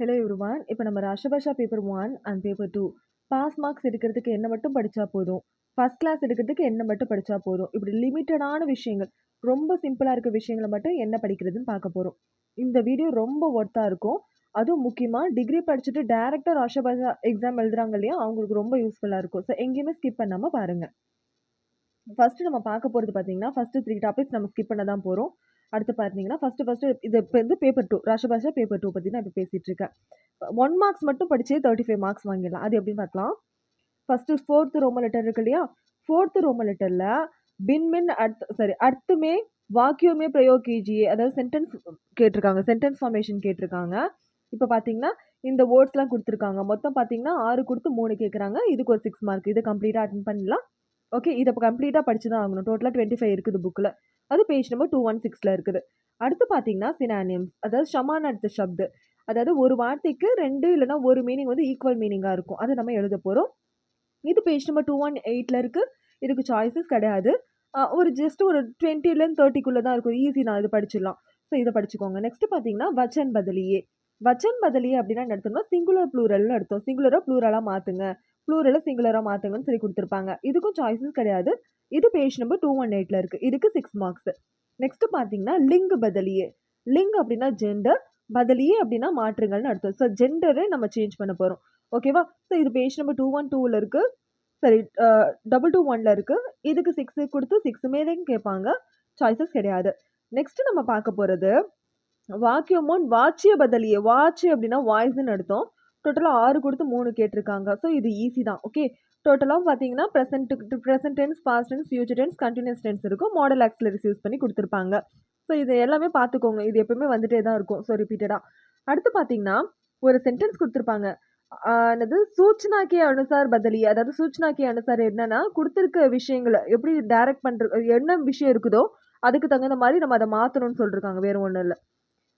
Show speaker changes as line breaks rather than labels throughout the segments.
Hello everyone. இப்போ நம்ம Rashtrabhasha paper 1 and paper 2 pass marks எடுக்கிறதுக்கு என்ன மட்டும் படிச்சா போதும். ஃபர்ஸ்ட் கிளாஸ் எடுக்கிறதுக்கு என்ன மட்டும் படிச்சா போதும். இப்படி லிமிட்டடான விஷயங்கள், ரொம்ப சிம்பிளா இருக்க விஷயங்கள மட்டும் என்ன படிக்கிறதுன்னு பார்க்க போறோம். இந்த வீடியோ ரொம்ப ஒர்த்தா இருக்கும். அதுவும் முக்கியமா டிகிரி படிச்சுட்டு டைரக்ட்டா ராஷ்டிரபாஷா எக்ஸாம் எழுதுறாங்க இல்லையா? அவங்களுக்கு ரொம்ப யூஸ்ஃபுல்லா இருக்கும். ஸோ எங்கேயுமே ஸ்கிப் பண்ணாம பாருங்க. ஃபர்ஸ்ட் நம்ம பார்க்க போறது பார்த்தீங்கன்னா, ஃபர்ஸ்ட் 3 டாபிக்ஸ் நம்ம ஸ்கிப் பண்ண தான் போறோம். அடுத்து பார்த்தீங்கன்னா, ஃபர்ஸ்ட் இது இப்ப வந்து பேப்பர் 2 ராஷ்டிரபாஷா பேப்பர் 2 பத்தி நான் இப்ப பேசிட்டு இருக்கேன். 1 மார்க்ஸ் மட்டும் படிச்சே 35 மார்க்ஸ் வாங்கிடலாம். அது எப்படின்னு பார்க்கலாம். ஃபர்ஸ்ட் 4th ரோமன் லெட்டர் இருக்கு இல்லையா? 4th ரோமன் லெட்டர்ல பின் மின் अर्थ में वाक्यों में प्रयोग कीजिए அதாவது சென்டென்ஸ் கேட்டிருக்காங்க. சென்டென்ஸ் ஃபார்மேஷன் கேட்டிருக்காங்க. இப்ப பார்த்தீங்கன்னா, இந்த வேர்ட்ஸ்லாம் குடுத்துருக்காங்க. மொத்தம் பார்த்தீங்கன்னா 6 குடுத்து 3 கேட்குறாங்க. இதுக்கு ஒரு 6 மார்க். இத கம்ப்ளீட்டா அட்டெண்ட் பண்ணலாம். ஓகே. இத இப்ப கம்ப்ளீட்டா படிச்சு தான் ஆகணும். டோட்டலா 25 இருக்குது புக்ல. அது பேஜ் நம்பர் 216ல இருக்குது. அடுத்து பார்த்தீங்கன்னா, சினானிம்ஸ் அதாவது சமானார்த்த ஷப்த். அதாவது ஒரு வார்த்தைக்கு 2 இல்லன்னா ஒரு மீனிங் வந்து ஈக்குவல் மீனிங்கா இருக்கும். அத நம்ம எழுத போறோம். இது பேஜ் நம்பர் 218ல இருக்கு. இதுக்கு சாய்ஸஸ் கிடையாது. ஒரு ஜஸ்ட் ஒரு 20லேருந்து 30க்குள்ள தான் இருக்கும். ஈஸி தான். இது படிச்சிடலாம். ஸோ இத படிச்சுக்கோங்க. நெக்ஸ்ட் பார்த்தீங்கன்னா, வச்சன் பதலியே. வச்சன் பதலியே அப்படின்னா என்ன அர்த்தம்னா, சிங்குலர் ப்ளூரல்னு அர்த்தம். சிங்குலர ப்ளூரலா மாத்துங்க. ப்ளூரல சிங்குலரா மாத்துங்கன்னு சொல்லி குடுத்துருப்பாங்க. இதுக்கும் சாய்ஸஸ் கிடையாது. இது பேஜ் நம்பர் 218ல இருக்கு. இதுக்கு 6 மார்க்ஸ். நெக்ஸ்ட் பார்த்தீங்கன்னா, லிங்க் பதலியே. லிங்க் அப்படின்னா ஜெண்டர். பதலியே அப்படின்னா மாற்றுங்கள்னு அர்த்தம். ஸோ ஜெண்டரை நம்ம சேஞ்ச் பண்ண போறோம். ஓகேவா? ஸோ இது பேஜ் நம்பர் 212ல இருக்கு. சரி 221ல இருக்கு. இதுக்கு 6 குடுத்து 6 தான் கேட்பாங்க. சாய்ஸஸ் கிடையாது. நெக்ஸ்ட் நம்ம பார்க்க போறது வாக்கியமோன் வாச்சிய பதலியே. வாச்சி அப்படின்னா வாய்ஸ்ன்னு அர்த்தம். டோட்டலா 6 குடுத்து 3 கேட்டிருக்காங்க. ஸோ இது ஈஸி தான். ஓகே. டோட்டலா பார்த்தீங்கன்னா, present tense, past tense, future tense, continuous tense இருக்கும். மாடல் ஆக்ஸிலரிஸ் யூஸ் பண்ணி குடுத்துருப்பாங்க. ஸோ இது எல்லாமே பார்த்துக்கோங்க. இது எப்பவுமே வந்துட்டே தான் இருக்கும். ஸோ ரிப்பீட்டடா. அடுத்து பார்த்தீங்கன்னா, ஒரு சென்டென்ஸ் குடுத்துருப்பாங்க. என்னது சூச்சனா கே அனுசார் பதலியே. அதாவது சூச்சனா கே அனுசார் என்னன்னா, குடுத்திருக்க விஷயங்கள எப்படி டைரக்ட் என்ன விஷயம் இருக்குதோ, அதுக்கு தகுந்த மாரி நம்ம அத மாத்தணும்னு சொல்லிருக்காங்க. வேற ஒண்ணும் இல்ல.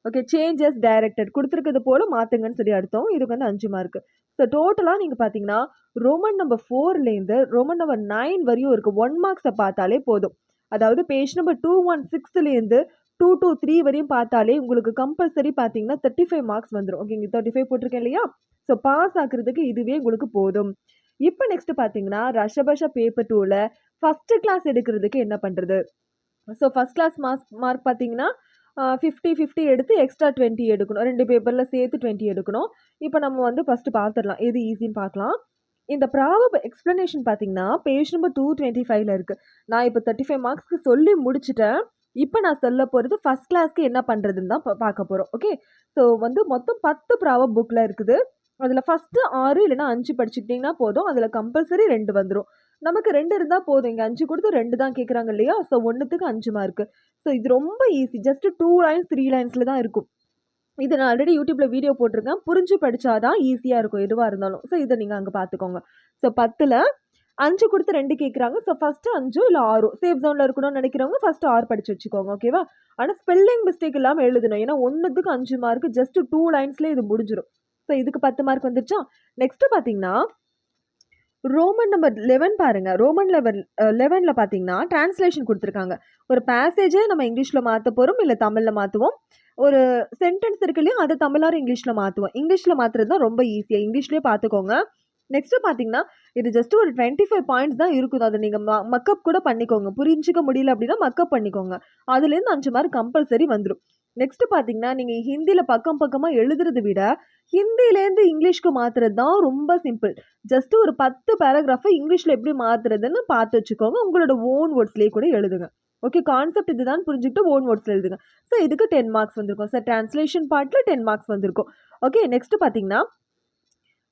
ஓகே. சேஞ்சஸ் டைரக்டட் குடுத்திருக்கிறது போல மாத்துங்கன்னு சொல்லி அர்த்தம். இதுக்கு வந்து 5 மார்க். ஸோ டோட்டலா நீங்க பார்த்தீங்கன்னா, ரோமன் நம்பர் 4லேருந்து ரோமன் நம்பர் 9 வரையும் இருக்கு. 1 மார்க்ஸ பார்த்தாலே போதும். அதாவது பேஜ் நம்பர் 216லேருந்து 223 வரையும் பார்த்தாலே உங்களுக்கு கம்பல்சரி பார்த்தீங்கன்னா 35 மார்க்ஸ் வந்துரும். ஓகே. இங்க 35 போட்டிருக்கேன் இல்லையா? ஸோ பாஸ் ஆக்குறதுக்கு இதுவே உங்களுக்கு போதும். இப்ப நெக்ஸ்ட் பார்த்தீங்கன்னா, ராஷ்டிரபாஷா பேப்பர் 2ல ஃபர்ஸ்ட் கிளாஸ் எடுக்கிறதுக்கு என்ன பண்றது? ஸோ ஃபர்ஸ்ட் கிளாஸ் மார்க் பார்த்தீங்கன்னா, 50, 50 எடுத்து எக்ஸ்ட்ரா 20 எடுக்கணும். 2 பேப்பர்ல சேர்த்து 20 எடுக்கணும். இப்ப நம்ம வந்து ஃபர்ஸ்ட் பார்த்துடலாம். எது ஈஸின்னு பார்க்கலாம். இந்த ப்ராவர்ப் எக்ஸ்ப்ளனேஷன் பார்த்தீங்கன்னா, பேஜ் நம்பர் 225ல இருக்கு. நான் இப்ப 35 மார்க்ஸ்க்கு சொல்லி முடிச்சுட்டேன். இப்ப நான் சொல்லப் போறது ஃபர்ஸ்ட் கிளாஸ்க்கு என்ன பண்றதுன்னு தான் பார்க்க போறோம். ஓகே. ஸோ வந்து மொத்தம் 10 ப்ராவர்ப் புக்ல இருக்குது. அதுல ஃபர்ஸ்ட் 6 இல்லன்னா 5 படிச்சுக்கிட்டீங்கன்னா போதும். அதுல கம்பல்சரி 2 வந்துரும். நமக்கு 2 இருந்தா போதும். இங்க 5 குடுத்து 2 தான் கேட்குறாங்க இல்லையா? So 1த்துக்கு 5 mark. ஸோ இது ரொம்ப ஈஸி. ஜஸ்ட் 2 லைன்ஸ், 3 லைன்ஸ்ல தான் இருக்கும். இது நான் ஆல்ரெடி யூடியூப்ல வீடியோ போட்டிருக்கேன். புரிஞ்சு படிச்சா தான் ஈஸியா இருக்கும் எதுவா இருந்தாலும். ஸோ இத நீங்க அங்க பார்த்துக்கோங்க. ஸோ 10ல 5 குடுத்து 2 கேட்குறாங்க. ஸோ ஃபர்ஸ்ட் 5 இல்ல 6 சேஃப் ஜோன்ல இருக்கணும்னு நினைக்கிறவங்க ஃபர்ஸ்ட் 6 படிச்சு வச்சுக்கோங்க. ஓகேவா? ஆனா ஸ்பெல்லிங் மிஸ்டேக் இல்லாம எழுதணும். ஏன்னா 1த்துக்கு 5 மார்க் ஜஸ்ட் 2 லைன்ஸ்லயே இது முடிஞ்சிரும். ஸோ இதுக்கு 10 மார்க் வந்துருச்சா? நெக்ஸ்ட் பார்த்தீங்கன்னா, ரோமன் நம்பர் 11 பாருங்க. ரோமன் 11ல பார்த்தீங்கன்னா, டிரான்ஸ்லேஷன் குடுத்துருக்காங்க. ஒரு பேசேஜ நம்ம இங்கிலீஷ்ல மாத்தப் போறோம். இல்ல தமிழ்ல மாத்துவோம். ஒரு சென்டென்ஸ் இருக்கு இல்லையா? அத தமிழ் ஆர் இங்கிலீஷ்ல மாத்துவோம். இங்கிலீஷ்ல மாத்துறது தான் ரொம்ப ஈஸியா. இங்கிலீஷ்லயே பார்த்துக்கோங்க. நெக்ஸ்ட் பார்த்தீங்கன்னா, இது ஜஸ்ட் ஒரு 25 பாயிண்ட்ஸ் தான் இருக்குது. அத நீங்க மக்கப் கூட பண்ணிக்கோங்க. புரிஞ்சுக்க முடியல அப்படின்னா மக்கப் பண்ணிக்கோங்க. அதுலேருந்து 5 மார்க் கம்பல்சரி வந்துரும். நெக்ஸ்ட் பார்த்தீங்கன்னா, நீங்க ஹிந்தில பக்கம் பக்கமா எழுதுறத விட, ஹிந்திலேருந்து இங்கிலீஷ்க்கு மாத்துறது தான் ரொம்ப சிம்பிள். ஜஸ்ட் ஒரு 10 பேராகிராஃப இங்கிலீஷ்ல எப்படி மாத்துறதுன்னு பார்த்து வச்சுக்கோங்க. உங்களோட ஓன் வேர்ட்ஸ்லயே கூட எழுதுங்க. ஓகே. கான்செப்ட் இதுதான் புரிஞ்சுக்கிட்டு ஓன் வேர்ட்ஸ்ல எழுதுங்க. ஸோ இதுக்கு 10 மார்க்ஸ் வந்திருக்கும். ஸோ டிரான்ஸ்லேஷன் பார்ட்ல 10 மார்க்ஸ் வந்திருக்கும். ஓகே. நெக்ஸ்ட் பார்த்தீங்கன்னா,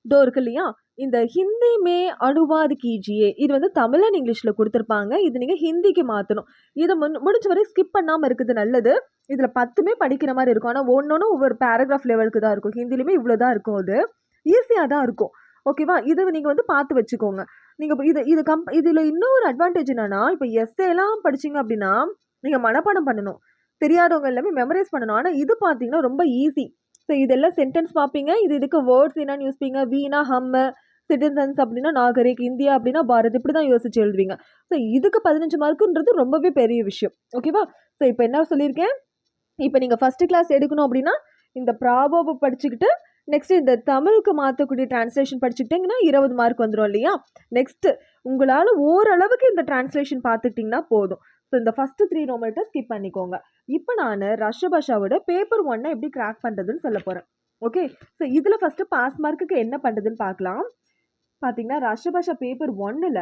இதோ இருக்கு இல்லையா? இந்த ஹிந்தி மே அனுவாத் கீஜியே. இது வந்து தமிழ் அண்ட் இங்கிலீஷ்ல குடுத்துருப்பாங்க. இது நீங்க ஹிந்திக்கு மாத்தணும். இத முடிஞ்ச வரை ஸ்கிப் பண்ணாம இருக்குது நல்லது. இதுல 10மே படிக்கிற மாரி இருக்கும். ஆனா ஒவ்வொன்னும் ஒவ்வொரு பேராகிராஃப் லெவலுக்கு தான் இருக்கும். ஹிந்திலயுமே இவ்ளோ தான் இருக்கும் அது. ஈஸியா தான் இருக்கும். ஓகேவா? இத நீங்க வந்து பார்த்து வச்சுக்கோங்க. நீங்க இது இது இதுல இன்னொரு அட்வான்டேஜ் என்னன்னா, இப்ப எஸ்ஸேலாம் படிச்சீங்க அப்படின்னா, நீங்க மனப்பாடம் பண்ணணும். தெரியாதவங்க எல்லாமே மெமரைஸ் பண்ணணும். ஆனா இது பார்த்தீங்கன்னா ரொம்ப ஈஸி. ஸோ இதெல்லாம் சென்டென்ஸ் பார்ப்பீங்க. இதுக்கு வேர்ட்ஸ் என்னன்னு யோசிப்பீங்க. வீணா, ஹம்மு, சிட்டிசன்ஸ் அப்படின்னா நாகரிக், இந்தியா அப்படின்னா பாரத் இப்படி தான் யோசிச்சு எழுதுவீங்க. ஸோ இதுக்கு 15 மார்க்குன்றது ரொம்பவே பெரிய விஷயம். ஓகேவா? ஸோ இப்ப என்ன சொல்லியிருக்கேன்? இப்ப நீங்க ஃபர்ஸ்ட் கிளாஸ் எடுக்கணும் அப்படின்னா, இந்த ப்ராவர்ப் படிச்சுக்கிட்டு, நெக்ஸ்ட் இந்த தமிழுக்கு மாற்றக்கூடிய டிரான்ஸ்லேஷன் படிச்சுக்கிட்டிங்கன்னா 20 மார்க் வந்துடும் இல்லையா. நெக்ஸ்ட் உங்களால் ஓரளவுக்கு இந்த டிரான்ஸ்லேஷன் பார்த்துக்கிட்டிங்கன்னா போதும். ஸோ இந்த ஃபஸ்ட்டு 3 ரோமன்ட்டை ஸ்கிப் பண்ணிக்கோங்க. இப்போ நான் ராஷ்டிரபாஷாவோட பேப்பர் 1 எப்படி கிராக் பண்ணுறதுன்னு சொல்ல போகிறேன். ஓகே, ஸோ இதில் ஃபஸ்ட்டு பாஸ் மார்க்குக்கு என்ன பண்ணுறதுன்னு பார்க்கலாம். பார்த்தீங்கன்னா ராஷ்டிரபாஷா பேப்பர் 1ல்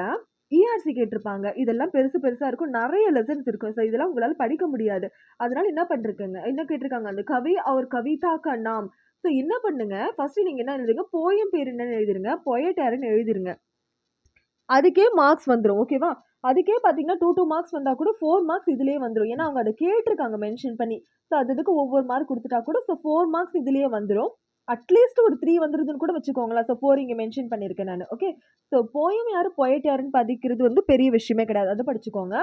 இஆர்சி கேட்டிருப்பாங்க. இதெல்லாம் பெருசாக இருக்கும், நிறைய லெசன்ஸ் இருக்கும். ஸோ இதெல்லாம் உங்களால் படிக்க முடியாது. அதனால என்ன கேட்டிருக்காங்க, அந்த கவி அவர் கவிதா கா நாம். ஸோ என்ன பண்ணுங்க, ஃபர்ஸ்ட் நீங்கள் என்ன எழுதுங்க, போயம் பேர் என்னன்னு எழுதிருங்க, பொயட் யாருன்னு எழுதிருங்க. அதுக்கே மார்க்ஸ் வந்துடும். ஓகேவா, அதுக்கே பார்த்தீங்கன்னா 2 மார்க்ஸ் வந்தால் கூட 4 மார்க்ஸ் இதுலேயே வந்துடும். ஏன்னா அவங்க அதை கேட்டிருக்காங்க மென்ஷன் பண்ணி. ஸோ அதுக்கு ஒவ்வொரு மார்க் கொடுத்துட்டா கூட ஸோ 4 மார்க்ஸ் இதுலேயே வந்துடும். அட்லீஸ்ட் ஒரு 3 வந்துருதுன்னு கூட வச்சுக்கோங்களா. ஸோ 4 இங்கே மென்ஷன் பண்ணியிருக்கேன் நான். ஓகே, ஸோ போயம் யார் பொயட் யாருன்னு படிக்கிறது வந்து பெரிய விஷயமே கிடையாது, அதை படிச்சுக்கோங்க.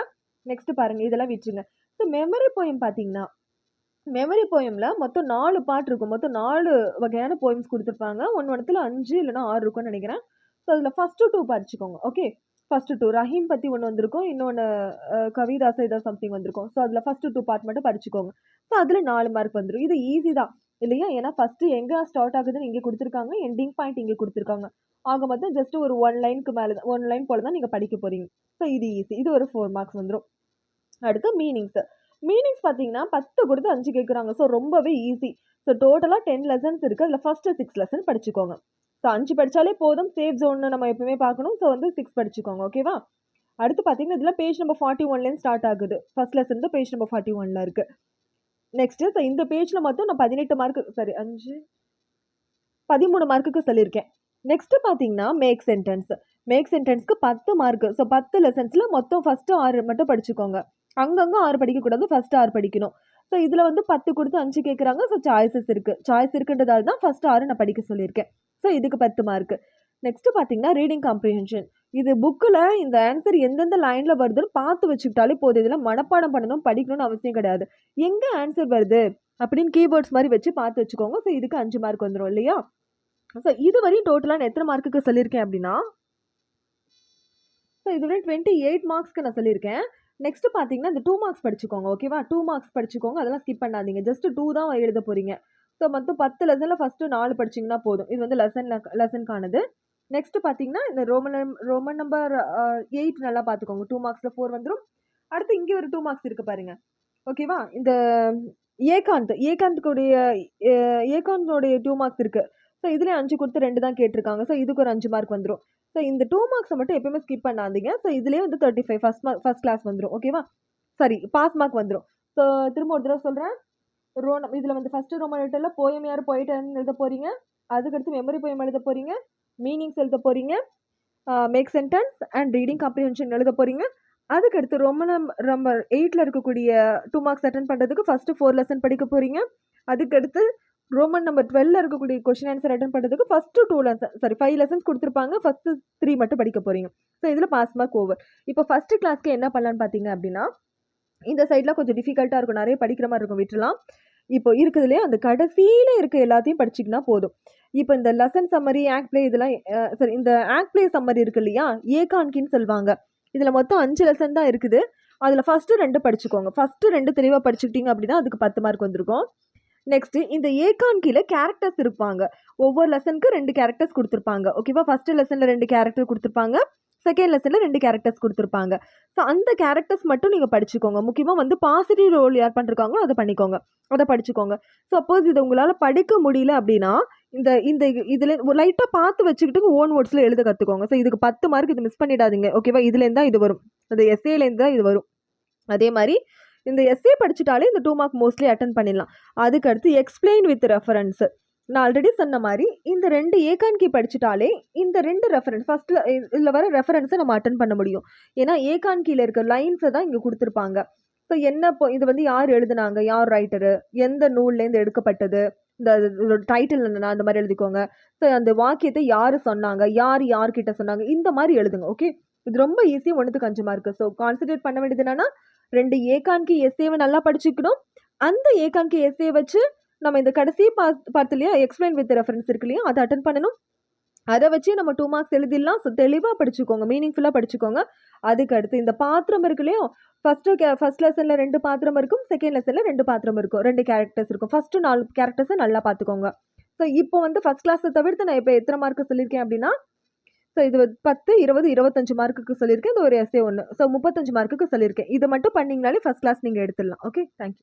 நெக்ஸ்ட் பாருங்க, இதெல்லாம் விட்டுருங்க. ஸோ மெமரி போயம் பார்த்தீங்கன்னா மெமரி போயமில் மொத்தம் 4 பார்ட் இருக்கும். மொத்தம் 4 வகையான போயம்ஸ் கொடுத்துருப்பாங்க. ஒன்றுத்தில் 5 இல்லைனா 6 இருக்கும்னு நினைக்கிறேன். ஸோ அதில் ஃபஸ்ட்டு 2 படிச்சுக்கோங்க. ஓகே, ஃபஸ்ட்டு 2 ரஹீம் பற்றி ஒன்று வந்திருக்கும், இன்னொன்று கவிதாசை ஏதோ சம்திங் வந்திருக்கும். ஸோ அதில் ஃபஸ்ட்டு 2 பார்ட் மட்டும் படிச்சுக்கோங்க. ஸோ அதில் 4 மார்க் வந்துடும். இது ஈஸி தான் இல்லையா. ஏன்னா ஃபஸ்ட்டு எங்கே ஸ்டார்ட் ஆகுதுன்னு இங்கே கொடுத்துருக்காங்க, எண்டிங் பாயிண்ட் இங்கே கொடுத்துருக்காங்க. ஆக மொத்தம் ஜஸ்ட் ஒரு 1 லைனுக்கு மேலே தான், 1 லைன் போல் தான் நீங்கள் படிக்க போகிறீங்க. ஸோ இது ஈஸி. இது ஒரு 4 மார்க்ஸ் வந்துடும். அடுத்து மீனிங்ஸ் பார்த்தீங்கன்னா 10 கொடுத்து 5 கேட்குறாங்க. ஸோ ரொம்பவே ஈஸி. ஸோ டோட்டலாக 10 லெசன்ஸ் இருக்குது. அதில் ஃபஸ்ட்டு 6 லெசன் படிச்சுக்கோங்க. ஸோ 5 படித்தாலே போதும். சேஃப் ஜோன்னு நம்ம எப்பவுமே பார்க்கணும். ஸோ வந்து 6 படிச்சுக்கோங்க. ஓகேவா. அடுத்து பார்த்தீங்கன்னா இதில் பேஜ் நம்பர் 41லேருந்து ஸ்டார்ட் ஆகுது. ஃபர்ஸ்ட் லெசன் தான் பேஜ் நம்பர் 41ல் இருக்குது. நெக்ஸ்ட்டு ஸோ இந்த பேஜில் மொத்தம் நான் 18 மார்க்கு 13 மார்க்குக்கு சொல்லியிருக்கேன். நெக்ஸ்ட்டு பார்த்தீங்கன்னா மேக் சென்டென்ஸ்க்கு 10 மார்க்கு. ஸோ 10 லெசன்ஸில் மொத்தம் ஃபஸ்ட்டு 6 மட்டும் படிச்சுக்கோங்க. அங்கங்கே 6 படிக்கக்கூடாது, ஃபஸ்ட்டு 6 படிக்கணும். ஸோ இதில் வந்து 10 கொடுத்து 5 கேட்குறாங்க. ஸோ சாய்ஸ் இருக்குன்றதால தான் ஃபஸ்ட்டு 6 நான் படிக்க சொல்லியிருக்கேன். ஸோ இதுக்கு 10 மார்க்கு. நெக்ஸ்ட்டு பார்த்தீங்கன்னா ரீடிங் காம்ப்ரிஹென்ஷன். இது புக்கில் இந்த ஆன்சர் எந்தெந்த லைனில் வருதுன்னு பார்த்து வச்சுக்கிட்டாலே போதும். இதில் மனப்பாடம் பண்ணணும், படிக்கணும்னு அவசியம் கிடையாது. எங்கே ஆன்சர் வருது அப்படின்னு கீபோர்ட்ஸ் மாதிரி வச்சு பார்த்து வச்சுக்கோங்க. ஸோ இதுக்கு 5 மார்க் வந்துடும் இல்லையா. ஸோ இது வரையும் டோட்டலாக நான் எத்தனை மார்க்குக்கு சொல்லியிருக்கேன் அப்படின்னா, ஸோ இதுவரை 28 மார்க்ஸ்க்கு நான் சொல்லியிருக்கேன். நெக்ஸ்ட் பார்த்தீங்கன்னா இந்த 2 மார்க்ஸ் படிச்சுக்கோங்க. ஓகேவா, 2 மார்க்ஸ் படிச்சுக்கோங்க. அதெல்லாம் ஸ்கிப் பண்ணாதீங்க. ஜஸ்ட் 2 தான் எழுத போகிறீங்க. ஸோ மொத்தம் 10 லெசனில் ஃபஸ்ட்டு 4 படிச்சிங்கன்னா போதும். இது வந்து லெசனுக்கானது. நெக்ஸ்ட் பார்த்தீங்கன்னா இந்த ரோமன் நம்பர் 8 நல்லா பார்த்துக்கோங்க. 2 மார்க்ஸில் 4 வந்துடும். அடுத்து இங்கே ஒரு 2 மார்க்ஸ் இருக்குது பாருங்க. ஓகேவா, இந்த ஏகாந்தோடைய 2 மார்க்ஸ் இருக்குது. ஸோ இதுலேயே 5 கொடுத்து 2 தான் கேட்டிருக்காங்க. ஸோ இதுக்கு ஒரு 5 மார்க் வந்துடும். ஸோ இந்த 2 மார்க்ஸை மட்டும் எப்பயுமே ஸ்கிப் பண்ணாதீங்க. ஸோ இதுலேயே வந்து 35 ஃபஸ்ட் கிளாஸ் வந்துடும். ஓகேவா, பாஸ் மார்க் வந்துடும். ஸோ திரும்ப ஒரு தடவை சொல்கிறேன். இதில் வந்து ஃபஸ்ட்டு ரோமன் லெட்டரில் போயம் யார் பொயட்னு எழுத போகிறீங்க. அதுக்கடுத்து மெமரி போயம் எழுத போகிறீங்க, மீனிங்ஸ் எழுத போகிறீங்க, make sentence and reading comprehension எழுத போகிறீங்க. அதுக்கடுத்து ரோமன் நம்பர் 8ல் இருக்கக்கூடிய 2 மார்க்ஸ் அட்டன் பண்ணுறதுக்கு ஃபஸ்ட்டு 4 லெசன் படிக்க போகிறீங்க. அதுக்கடுத்து ரோமன் நம்பர் 12ல் இருக்கக்கூடிய கொஷின் ஆன்சர் அட்டன் பண்ணுறதுக்கு ஃபஸ்ட்டு 5 லெசன்ஸ் கொடுத்துருப்பாங்க. ஃபஸ்ட்டு 3 மட்டும் படிக்க போகிறீங்க. ஸோ இதில் பாஸ் மார்க் ஓவர். இப்போ ஃபஸ்ட்டு கிளாஸ்க்கு என்ன பண்ணலான்னு பார்த்தீங்க அப்படின்னா, இந்த சைட்லாம் கொஞ்சம் டிஃபிகல்ட்டாக இருக்கும், நிறைய படிக்கிற மாதிரி இருக்கும், விட்டுலாம். இப்போ இருக்குதுலேயே அந்த கடைசியில் இருக்க எல்லாத்தையும் படிச்சிங்கன்னா போதும். இப்போ இந்த லெசன் சம்மரி, ஆக்ட் பிளே இதெல்லாம் இந்த ஆக்ட் பிளே சம்மரி இருக்கு இல்லையா, ஏகான்கின்னு சொல்லுவாங்க. இதில் மொத்தம் 5 லெசன் தான் இருக்குது. அதில் ஃபஸ்ட்டு 2 படிச்சுக்கோங்க. ஃபஸ்ட்டு 2 தெளிவாக படிச்சுக்கிட்டீங்க அப்படின்னா அதுக்கு 10 மார்க் வந்திருக்கும். நெக்ஸ்ட்டு இந்த ஏகான்கியில் கேரக்டர்ஸ் இருப்பாங்க. ஒவ்வொரு லெசனுக்கு 2 கேரக்டர்ஸ் கொடுத்துருப்பாங்க. ஓகேவா, ஃபஸ்ட்டு லெசனில் 2 கேரக்டர் கொடுத்துருப்பாங்க, செகண்ட் லெசனில் 2 கேரக்டர்ஸ் கொடுத்துருப்பாங்க. ஸோ அந்த கேரக்டர்ஸ் மட்டும் நீங்கள் படிச்சுக்கோங்க. முக்கியமாக வந்து பாசிட்டிவ் ரோல் யார் பண்ணிருக்காங்களோ அதை பண்ணிக்கோங்க, அதை படிச்சுக்கோங்க. சப்போஸ் இதை உங்களால் படிக்க முடியல அப்படின்னா இந்த இதில் லைட்டாக பார்த்து வச்சுக்கிட்டு ஓன் வேர்ட்ஸில் எழுத கற்றுக்கோங்க. ஸோ இதுக்கு 10 மார்க், இது மிஸ் பண்ணிடாதீங்க. ஓகேவா, இதுலேருந்து தான் இது வரும், அந்த எஸ்ஏலேருந்து தான் இது வரும். அதே மாதிரி இந்த எஸ்ஏ படிச்சுட்டாலே இந்த 2 மார்க் மோஸ்ட்லி அட்டன் பண்ணிடலாம். அதுக்கடுத்து எக்ஸ்பிளைன் வித் ரெஃபரன்ஸ். நான் ஆல்ரெடி சொன்ன மாதிரி இந்த 2 ஏகான்கி படிச்சுட்டாலே இந்த 2 ரெஃபரன்ஸ் ஃபஸ்ட்டில் இதில் வர ரெஃபரன்ஸை நம்ம அட்டன் பண்ண முடியும். ஏன்னா ஏகான்கியில் இருக்க லைன்ஸை தான் இங்கே கொடுத்துருப்பாங்க. ஸோ இது வந்து யார் எழுதுனாங்க, யார் ரைட்டரு, எந்த நூல்லேருந்து எடுக்கப்பட்டது, இந்த டைட்டில் என்னன்னா அந்த மாதிரி எழுதிக்கோங்க. ஸோ அந்த வாக்கியத்தை யார் சொன்னாங்க, யார்கிட்ட சொன்னாங்க, இந்த மாதிரி எழுதுங்க. ஓகே, இது ரொம்ப ஈஸி. 1க்கு 5 மார்க்கு. ஸோ கான்சன்ட்ரேட் பண்ண வேண்டியது என்னன்னா 2 ஏகான்கி எஸ்ஏவை நல்லா படிச்சுக்கணும். அந்த ஏகான்கி எஸ்ஏ வச்சு நம்ம இந்த கடைசி பார்த்து இல்லையா, எக்ஸ்பிளைன் வித் ரெஃபரன்ஸ் இருக்கு இல்லையா, அதை அட்டன் பண்ணணும். அதை வச்சு நம்ம 2 மார்க்ஸ் எழுதிடலாம். ஸோ தெளிவாக படிச்சுக்கோங்க, மீனிங்ஃபுல்லாக படிச்சுக்கோங்க. அதுக்கடுத்து இந்த பாத்திரம் இருக்கு இல்லையா, ஃபஸ்ட் லெசனில் 2 பாத்திரம் இருக்கும், செகண்ட் லெசனில் 2 பாத்திரம் இருக்கும், 2 கேரக்டர்ஸ் இருக்கும். ஃபஸ்ட்டு 4 கேரக்டர்ஸை நல்லா பார்த்துக்கோங்க. ஸோ இப்போ வந்து ஃபஸ்ட் கிளாஸை தவிர்த்து நான் இப்போ எத்தனை மார்க்கு சொல்லியிருக்கேன் அப்படின்னா, ஸோ இது 10, 20, 25 மார்க்குக்கு சொல்லியிருக்கேன். இந்த ஒரு எஸ்ஸே ஒன்று. ஸோ 35 மார்க்குக்கு சொல்லியிருக்கேன். இதை மட்டும் பண்ணீங்கனாலே ஃபஸ்ட் கிளாஸ் நீங்கள் எடுத்துடலாம். Okay, thank you.